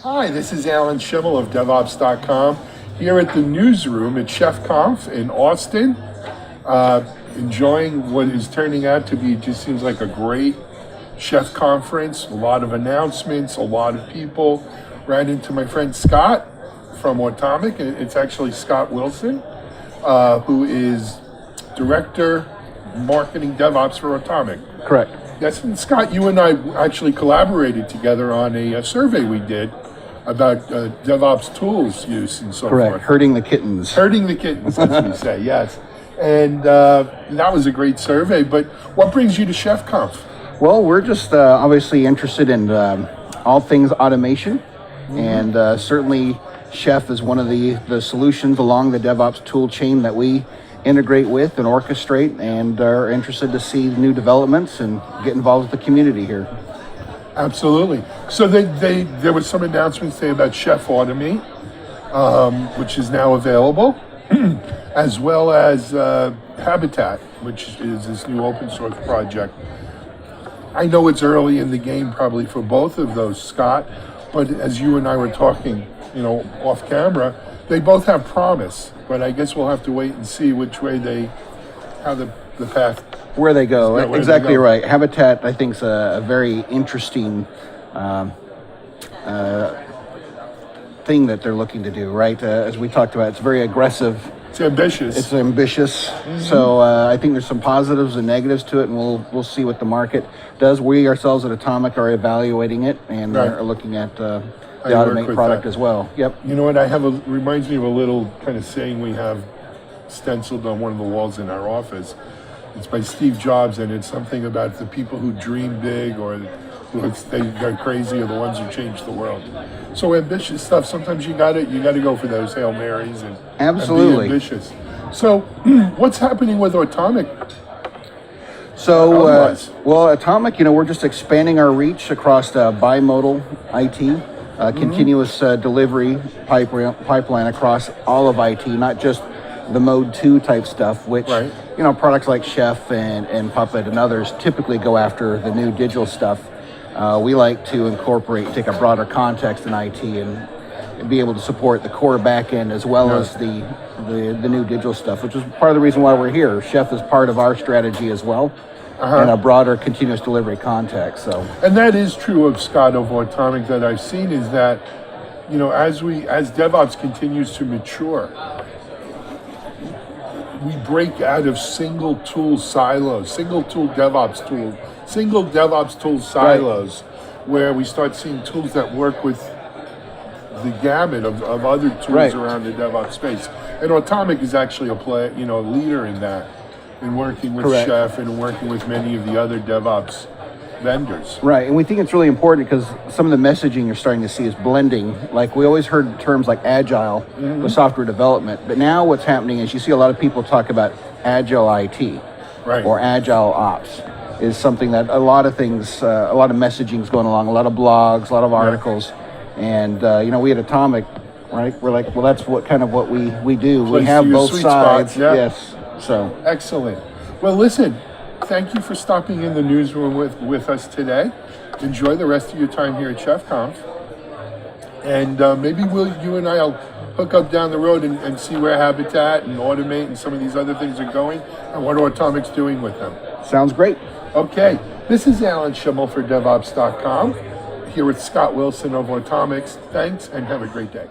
Hi, this is Alan Shimel of DevOps.com here at the newsroom at ChefConf in Austin. Enjoying what is turning out to be, just seems like a great chef conference. A lot of announcements, a lot of people. Ran into my friend Scott from Automic. It's actually Scott Wilson, who is Director Marketing DevOps for Automic. Correct. Yes, and Scott, you and I actually collaborated together on a survey we did about DevOps tools use and so Correct. forth. Herding the kittens. Herding the kittens, as we say, yes. And that was a great survey, but what brings you to ChefConf? Well, we're just obviously interested in all things automation, and certainly Chef is one of the solutions along the DevOps tool chain that we integrate with and orchestrate, and are interested to see new developments and get involved with the community here. Absolutely. So there was some announcements today about Chef Automate, which is now available, as well as Habitat, which is this new open source project. I know it's early in the game probably for both of those, Scott, but as you and I were talking, off camera, they both have promise, but I guess we'll have to wait and see which way how the path. Where they go, where exactly they go. right. Habitat, I think, is a very interesting thing that they're looking to do, right? As we talked about, it's very aggressive. It's ambitious. It's ambitious. So I think there's some positives and negatives to it, and we'll see what the market does. We ourselves at Automic are evaluating it and Right. are looking at the I work Automate with product that. as well. Yep. You know what? Reminds me of a little kind of saying we have stenciled on one of the walls in our office. It's by Steve Jobs, and it's something about the people who dream big or they go crazy are the ones who change the world. So ambitious stuff. Sometimes you gotta go for those Hail Marys and Absolutely. be ambitious. So what's happening with Automic? So, Otherwise. well, Automic, we're just expanding our reach across bimodal IT, continuous delivery pipeline across all of IT, not just the Mode 2 type stuff, which, Right. products like Chef and Puppet and others typically go after the new digital stuff. We like to take a broader context in IT and be able to support the core backend as well as the new digital stuff, which is part of the reason why we're here. Chef is part of our strategy as well, in a broader continuous delivery context. So, And that is true of Scott of Automic that I've seen is that, as DevOps continues to mature, we break out of single tool silos, single DevOps tool silos, where we start seeing tools that work with the gamut of other tools around the DevOps space. And Automic is actually a leader in that, in working with Chef and working with many of the other DevOps vendors. right, and we think it's really important because some of the messaging you're starting to see is blending. Like we always heard terms like agile with software development, but now what's happening is you see a lot of people talk about agile IT or agile ops. Is something that a lot of messaging is going along, a lot of blogs, a lot of articles, and we at Automic, right? We're like, well, that's what we do. We have both sides. Yes. So excellent. Well, listen, thank you for stopping in the newsroom with us today. Enjoy the rest of your time here at ChefConf, and maybe you and I'll hook up down the road and see where Habitat and Automate and some of these other things are going, and what Automic's doing with them. sounds great. Okay, this is Alan Shimel for DevOps.com, here with Scott Wilson of Automics. Thanks, and have a great day.